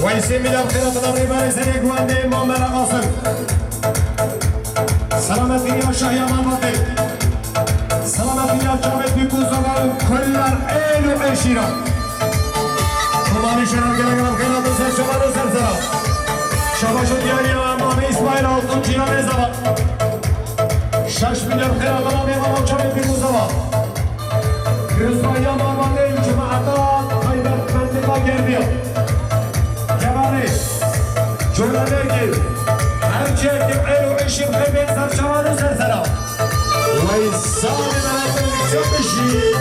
ويسي مليار خيرات الأمر باري سريق واندي مؤمن قاسم سلامتي يا شهيا مالبطي سلامتي يا جامد بيكوزوغا كل العين وعشيرة خماني شرار قلقنا بخيرات وسر شمال وسر سرا شباشو دياري مامي إسماعيل أوطن جينا نزبا 6 مليار خيرات الأمر ماما جامد بيكوزوغا Rızvaya Mamalı Cuma'da Kaybet Mendila Gerdiya Kemali Cümledeki Erçek Elu Eşim Kıybet Sarşavanı Sersera Ve Sami Mehmet'in Çöpüşü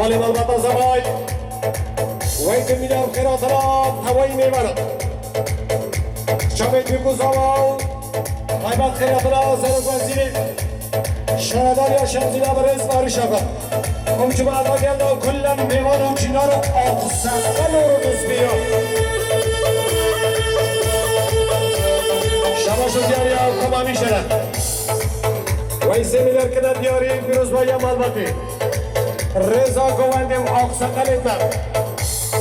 حوالي ملبطة زباي ويكن مليار خيرات الآن هواي ميمارد شبيت بيكو زواو قيمات خيرات الآن سرق وزيري شهدان يا شمزي لابرز ماري شفا هم جماعة قلنا كلا ميمان وجنار أقصى أمور نسبيا شباشو دياري أو كمامي شرح ويسي مليار كده دياري بيروز بايا ملبطي رضا گوانده و آقسقلتن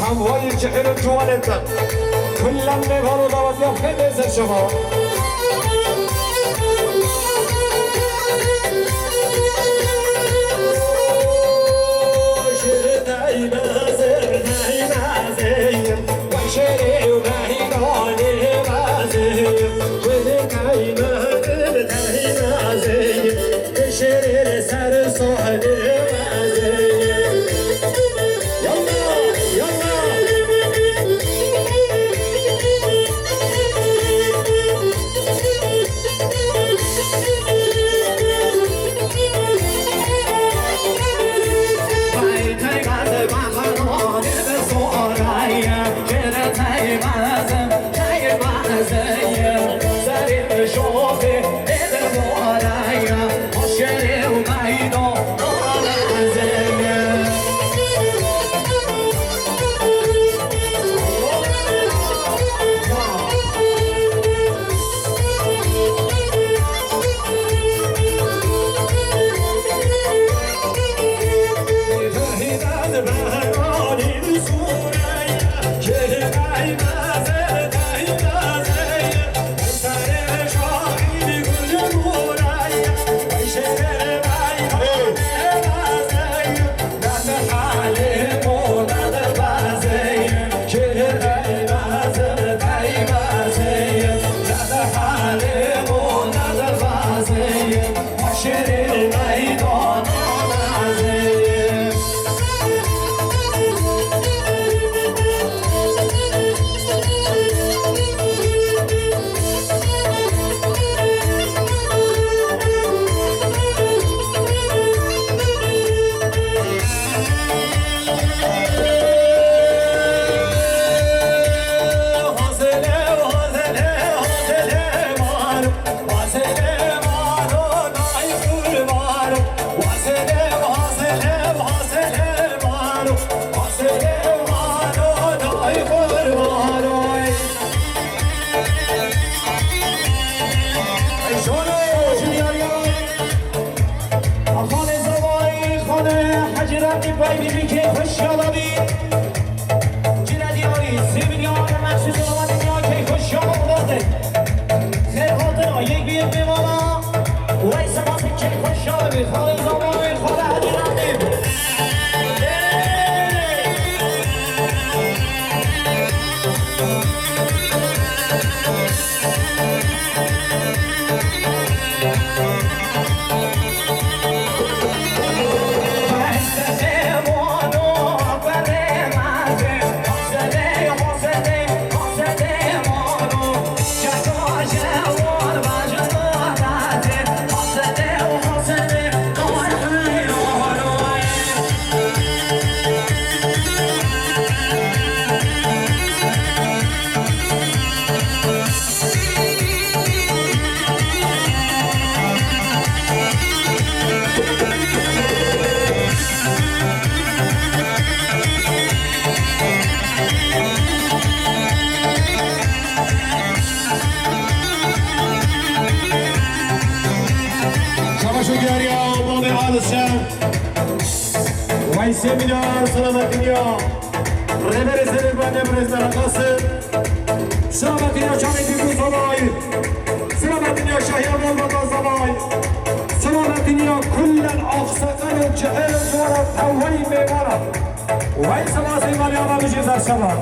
هموای چهر جوانتن کلن میوان و دعوت یا خیلی زر شما شرطای نازر نای نازیم و شری و نای دانی بازیم شرطای نازر نای نازیم شری سر سوهنی Hey, Seminar Selamattinho Reveresleri bende prezler Kasım Selamattinho Çameti Kuzamay Selamattinho Şahyan Olmadan Zamay Selamattinho Kullen Aksakarı Cehel Zora Tavvayı Mevara Vay Sabahı Malyama Mücizar Sabah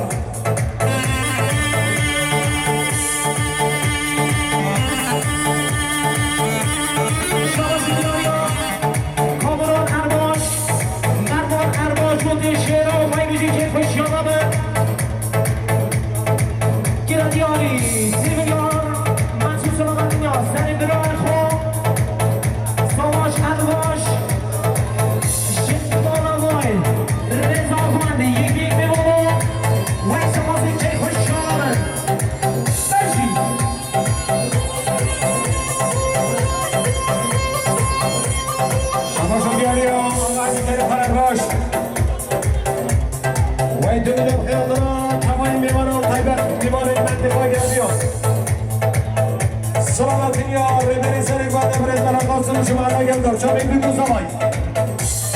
Selamattinho Reveresleri bende prezler Kasım Şumana geldi Çameti Kuzamay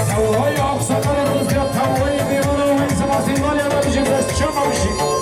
Tavvayı Aksakarı Kuzya Tavvayı Mevara Vay Sabahı Malyama Mücizar Şamamışı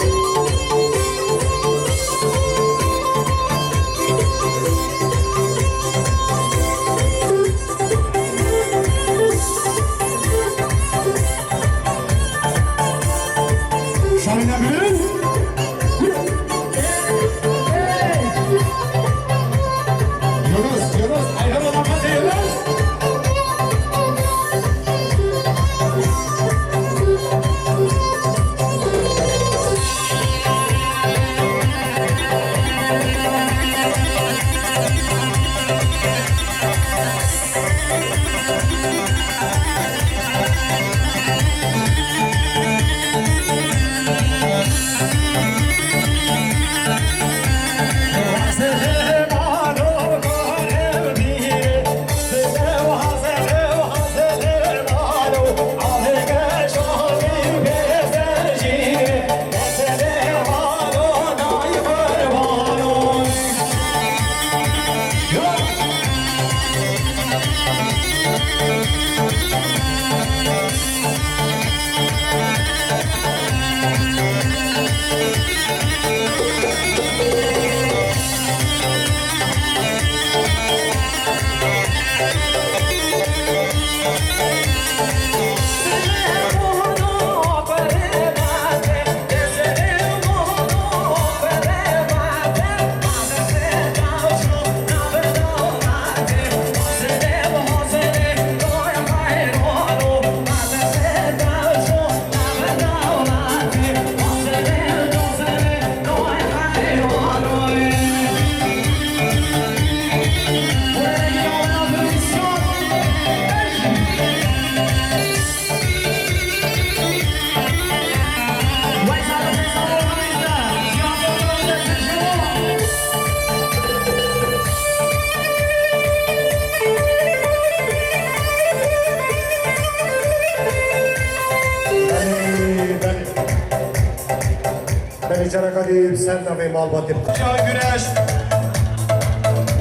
Kadir sen de mal batır. Şah Güneş.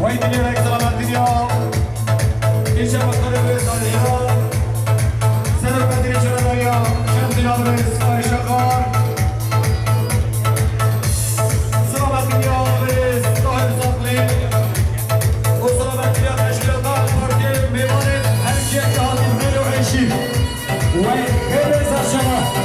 Vay dinleyerek Selamattinho. İnşa bakarı ve Salih'a. Selam Kadir Çaradaya. Şemdin Alves. Ayşe Kar. Selamattinho Alves. Sahip Sakli. O Selamattinho Teşkilatlar Parti Meymanet. Erkek Halim Melo Eşi. Vay Kırmızı Aşama.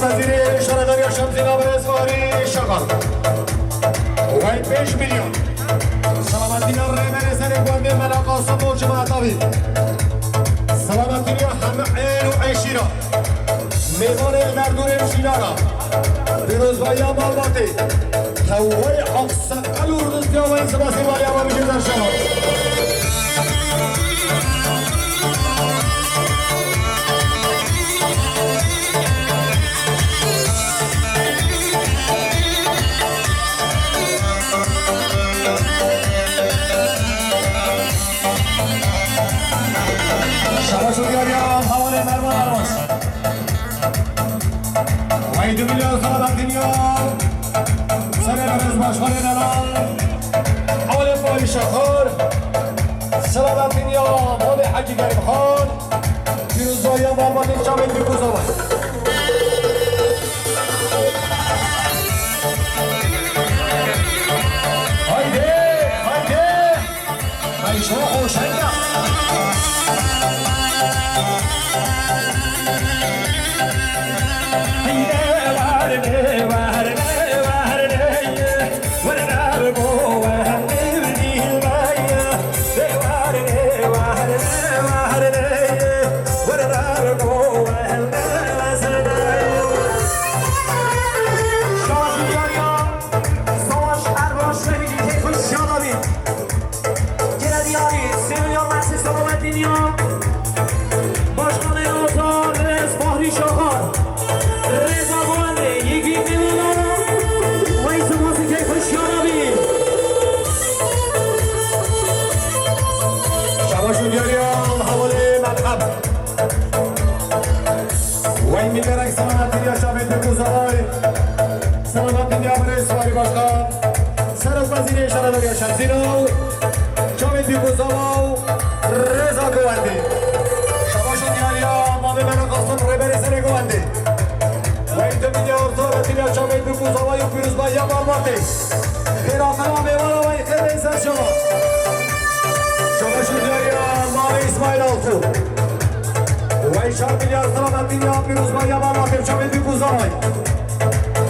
وزیر شهرداری شمسی نامر اسواری شغال وی 5 میلیون سلامتی ریمن سر گونده ملا قاسم موج معطاوی سلامتی همه عین و عیشی را میوان مردور شیلارا پیروزبایی مالباتی هوای اقصقل و روزدی آمایی سباسی والی آما میگیم در شما شباشو بیاریم حواله مرمان عراس وی 2 میلیون سلامت میلیون سر برز باشخان نلال حواله باری شخور سلامت میلیون حواله حجی گریم خان پیروزبایی مالباتی جامعه بیرگوز آمد هایده هایده های شما خوشنگم شمسینو جاوید بیگوزاو رضا گوندی شباشو دیاریا مامه منو قاسم ریبری سر گوندی و این 2 میلیون سلامتینا جاوید بیگوزاو و پیروزبایی مالباتی خیراخنا میوانا و این خیلی سر شما شباشو دیاریا مامه اسماعیل آلتو و این 4 میلیون سلامتینا پیروزبایی مالباتی جاوید بیگوزاو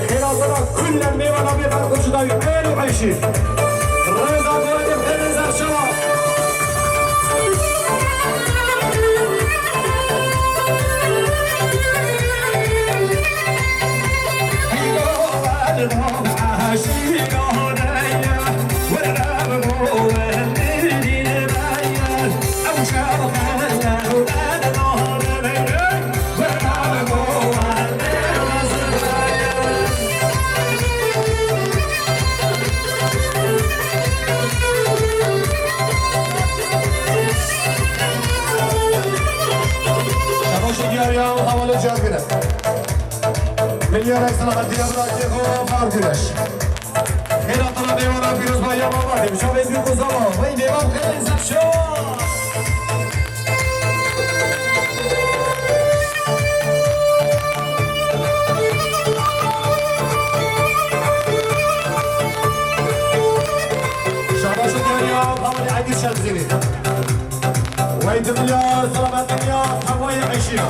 خیراخنا کلن میوانا میفرق شدایی ایلو عیشی رضا گوندی خیلی سر شما میلیون سلامتی ابراهیم و فارگیرش خیلی طلب دیوان پیروزبایی مالباتی شما این بیگوزاوا و این دیوان خیلی زب شد شباشو دیاریم حوالی عدیس شمزینی و این 2 میلیون سلامتی میلیون هوای عشیرا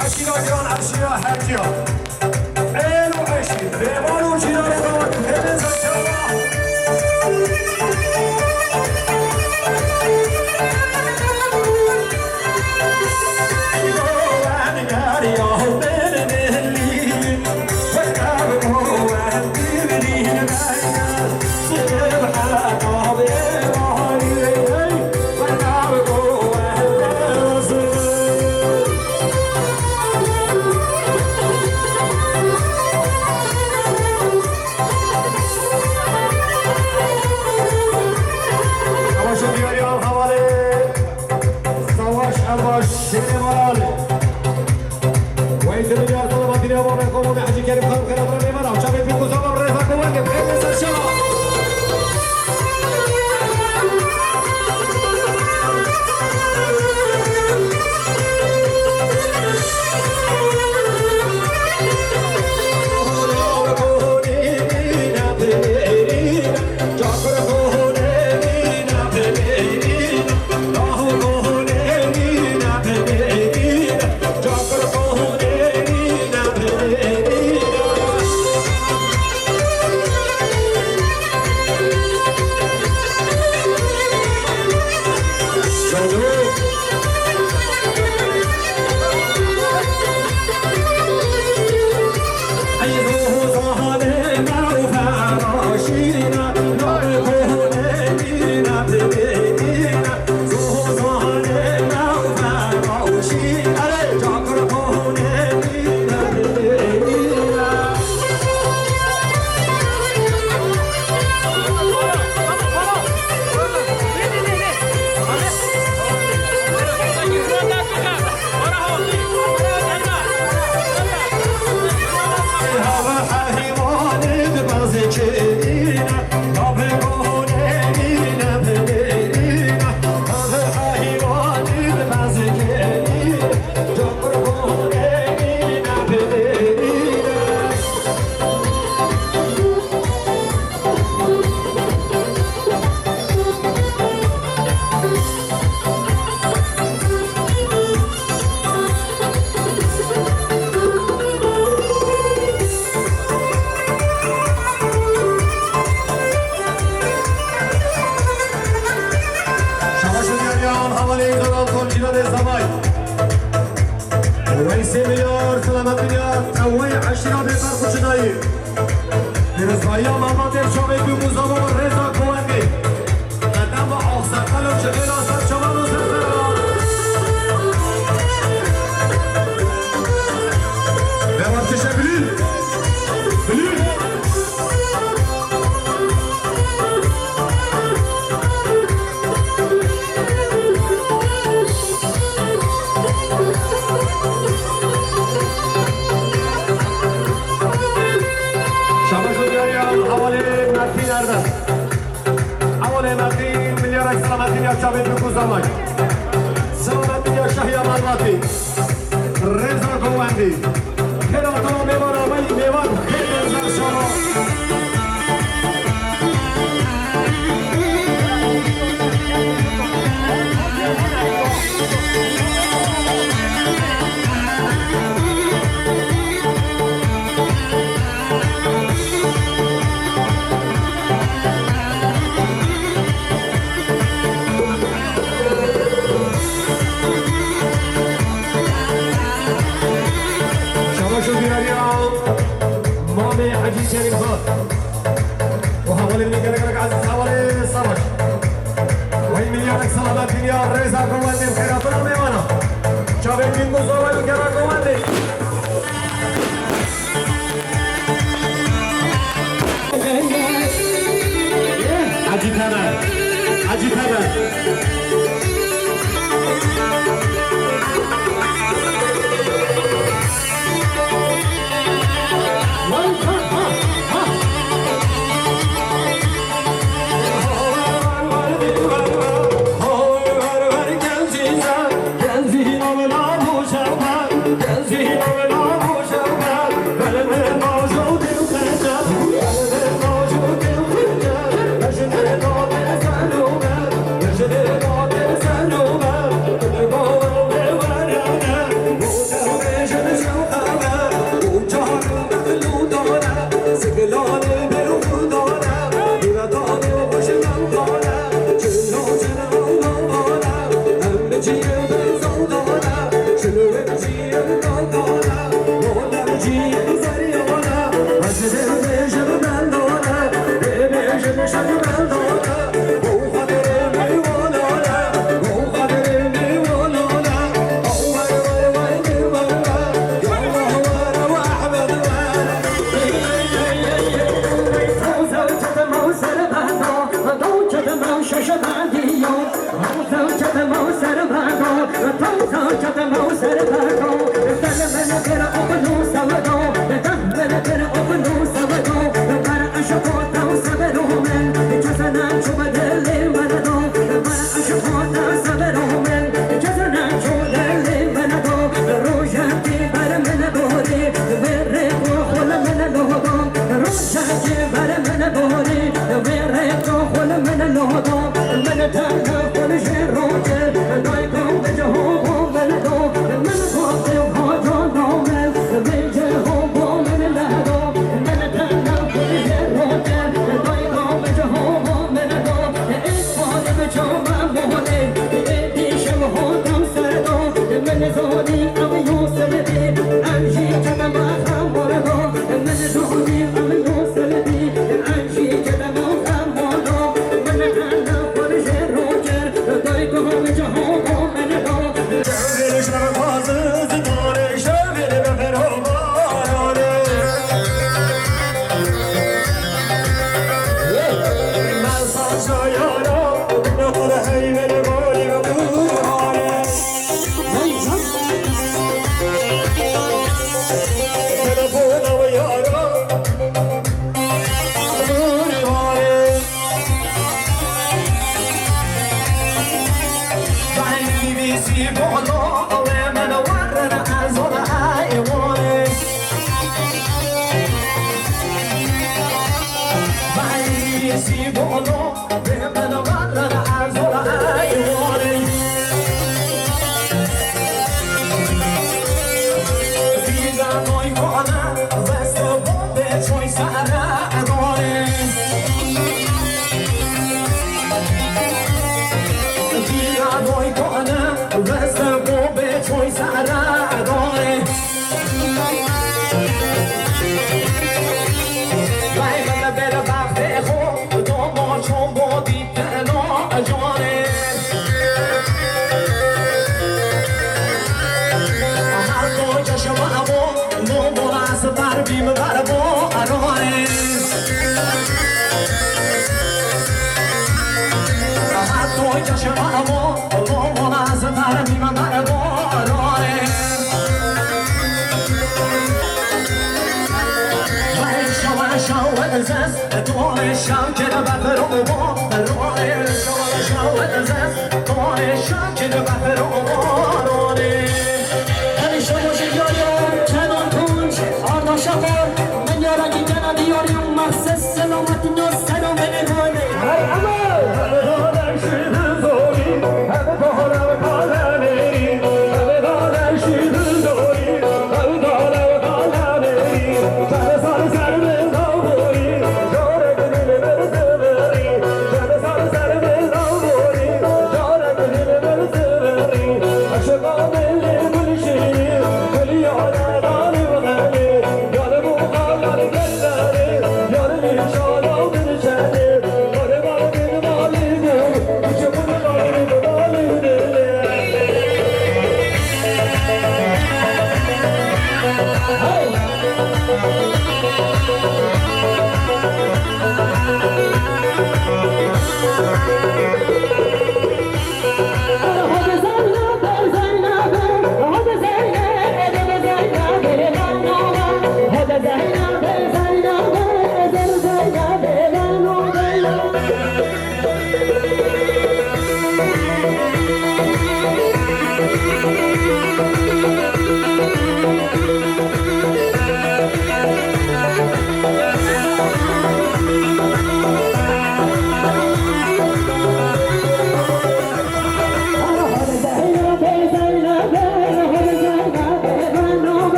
عشیرا گران عشیرا هرکیا ایلو عشیر دیوان و چیرا رو خیلی زد شما الدنيا توي عشرة بفرق جناي برزايا ماما ترشوي بمزابو رزا كواني قدام أقصى قلب شغيل أصد شمال وزرزران بوقت شبليل بليل سلامتی یا شبیه بگذارم. سلامتی یا شهیا مالواتی. رضا گوندی. هراتو میوان آمای میوان خیلی زرشان. حجي شريف خاط وحوالي من كركرك عزيز حوالي الصبش وهي مليارك سلامات دنيا ريزا كوماندي بخيراتنا ميوانا شابين من مزورة الكرا كوماندي حجي تمام حجي تمام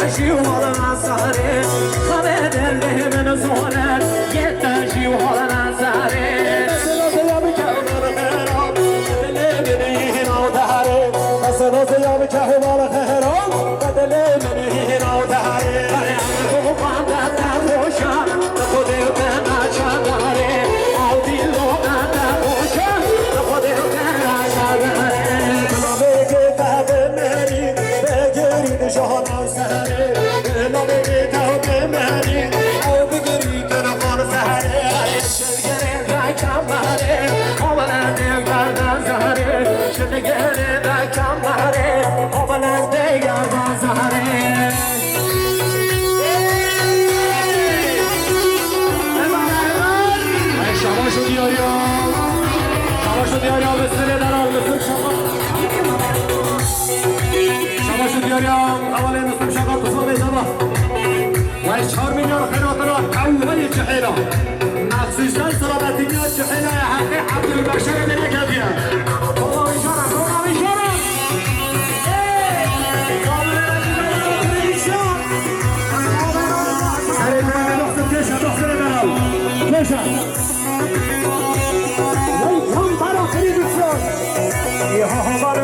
يتاشي ولا نصاري خبر اللي من زولك يتاشي ولا نصاري سنوز یا به که مال خهران بدل منی نو داره تو قاعد تفوشا خود نچاره او دیلو نتفوشا خود نچاره نامه که مری بگیری جهان سره نامه که مری او بگیری کنار سره شلگره دا کماره آبلنده گردن زهره شلگره دا کماره آبلنده گردن زهره شباشو دیاریا بسره درال بسر شباشو دیاریا اول نصف شقا تصابه زبا و 4 میلیون خیراتنا اول جحیلا مخصوصا سلامتیات جحیلا حقی عبدالبشر دنکبیه بابا بیشارم سری برای نقصد کشم نقصد برال کشم وی همان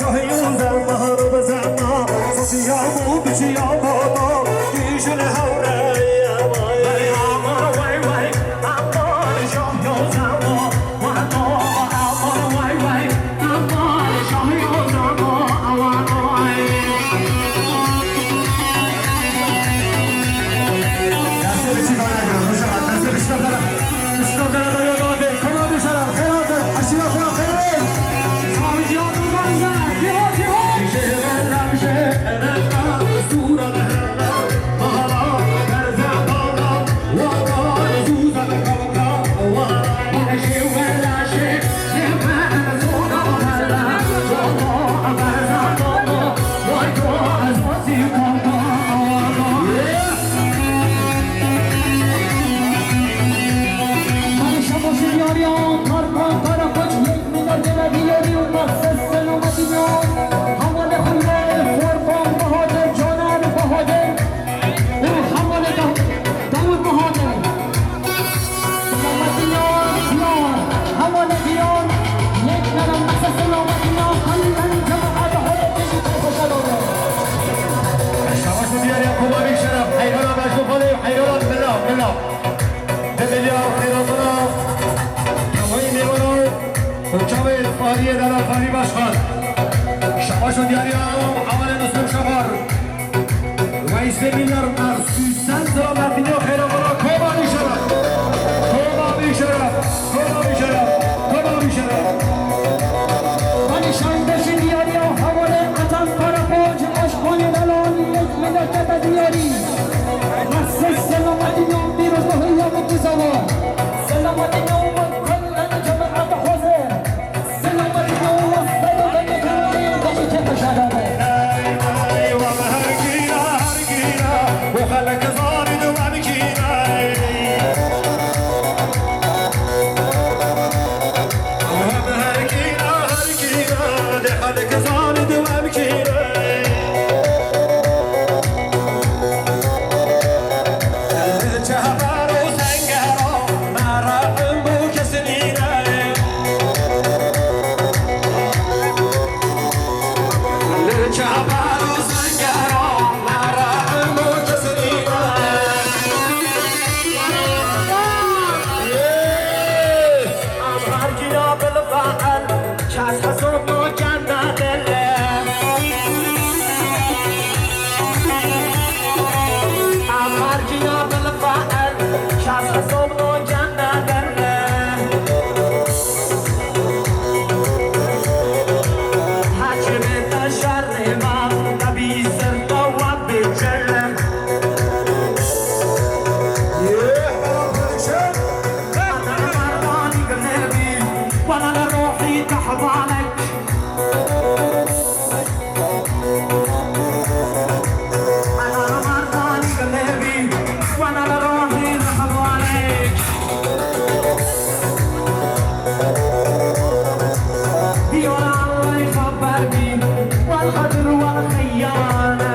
شاهیون در مهر بزننا سوسیامو بچی آبادا دیشن هوره وی آمان وی امان شاهیون زما امان وی امان شاهیون زما امان دسته بچی کار نکنم بشم دسته بشتم دارم دارم داده کنا بشرم خیراته حشیرا خورم خیره شباشو دیاریا اول نصف شبار ویس میلیار مخصوصا سلامتینی و خیره برا کوبا بیشرف من شاندش دیاری و حواله قطم پرپاج عشقان دلال یک ملکت دیاری مخصوص سلامتی نام دیروز به هیام بزاوار سلامتی نام کلن جماعت حوزه سلامتی نام سلامتی کنی داشتی که بشداره و هرگینا و خلق زارد و بکینا والغدر والخيانة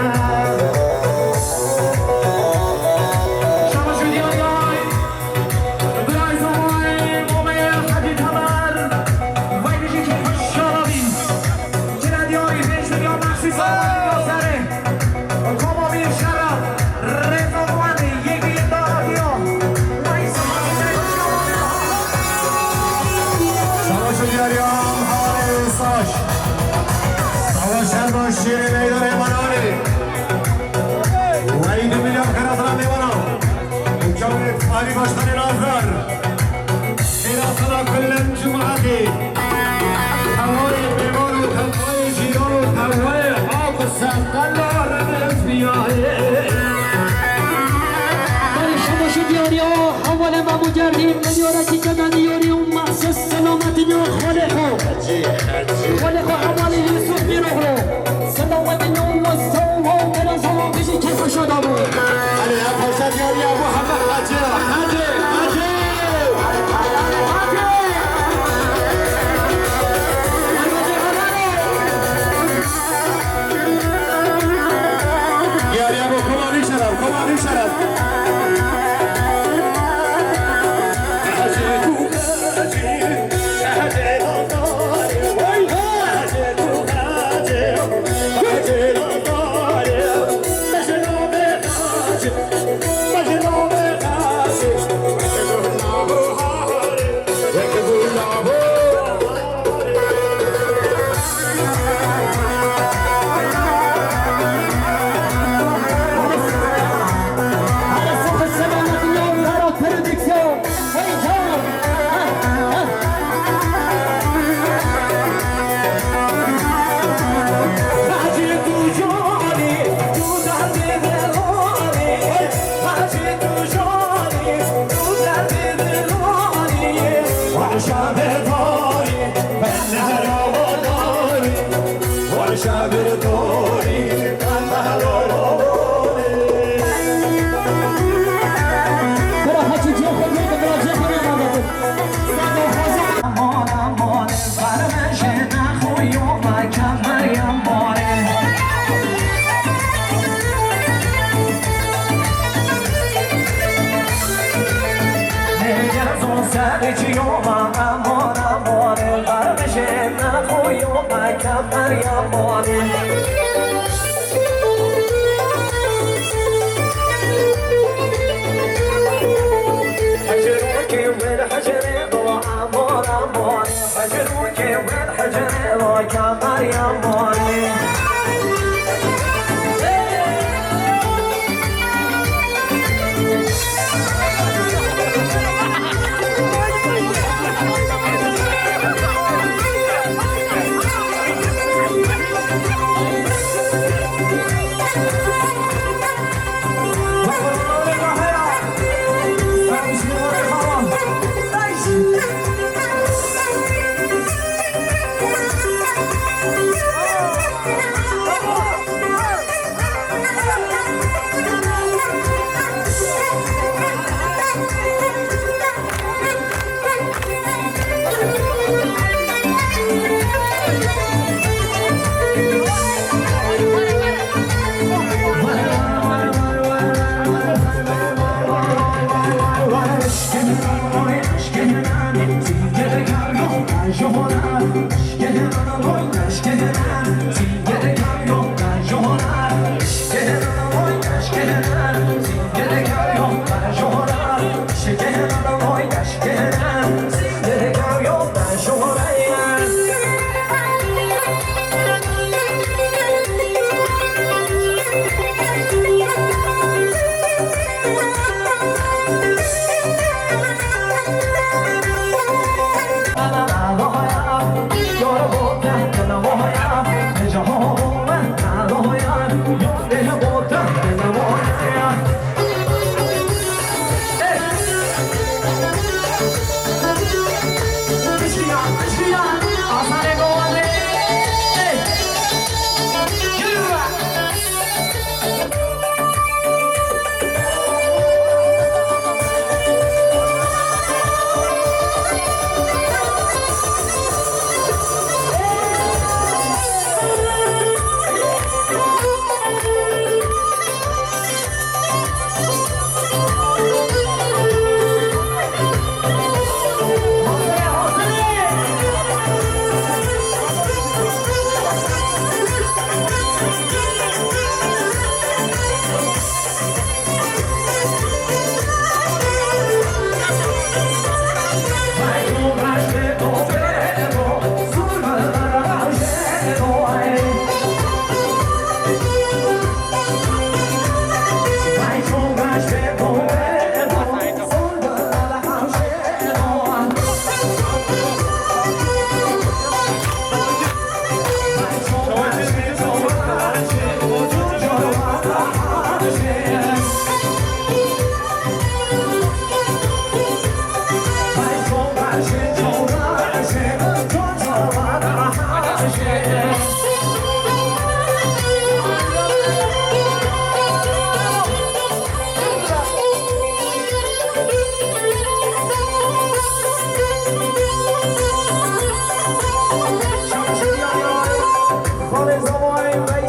با شیر میدان ایمانانی و این میلیون کراتران ایمانان جامعه فعالی باشتن ناظر ایراسنا کلن جمعاتی هوای بیمار و تنهای جیران و تنهای آق و سنقل رمز بیایه شماش دیاری ها حوال ما مجردین ملیارتی جدن دیاری اون محسس سلامتی یا خالقو خالقو حوالی یوسف بیروه رو سلامتی یا مستو و برازا بیشی کسا شده بود علی افرشت دیاری ابو حمد حاجی حاجی حاجی دیاری ابو کمانی شرف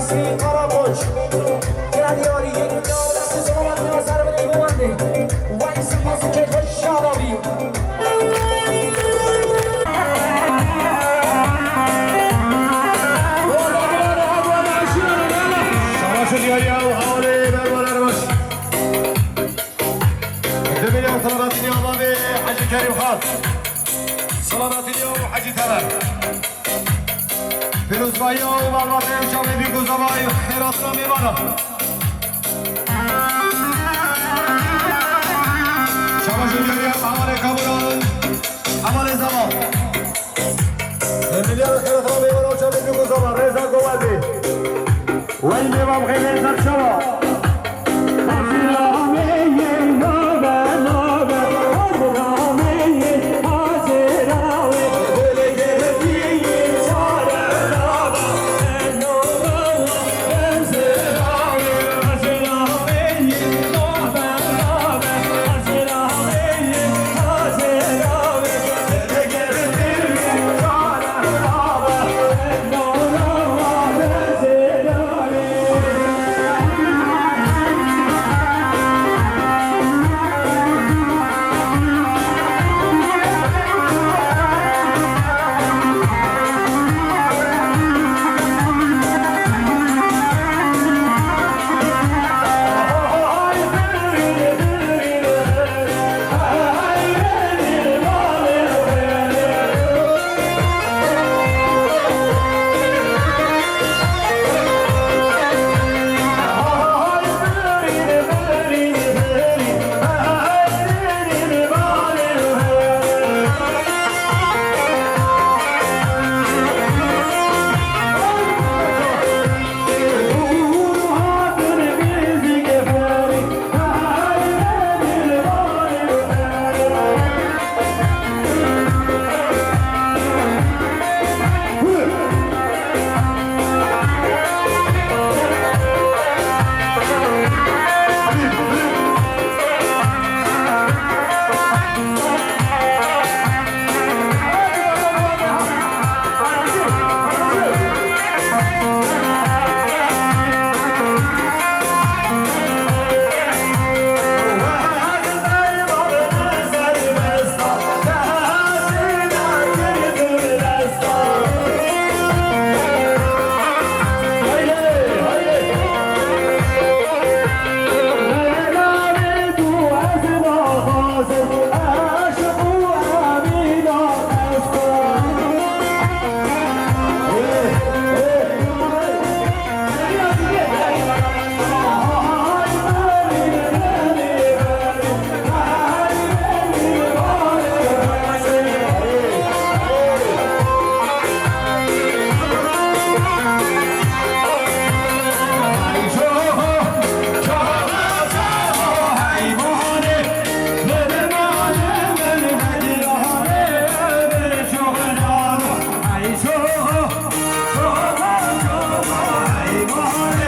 ویسی قراقش گردیاری یک دار دست زمان نظر به نیمونده ویسی موسیقی خوش شادابی شماش دیاری او حوالی برباره باش دمینی و طلباتی نیاما به حجی کریم خان سلامتی نیاما حجی تبر پیروزبایی و معلومات شامل بیگوزابای خیرات را میمانم شماش دیاری او حوالی کامران حوالی زمان دمینی و خیرات را میمانم شامل بیگوزابای رضا گوالدی ولی میمام خیلی زد شما Hey,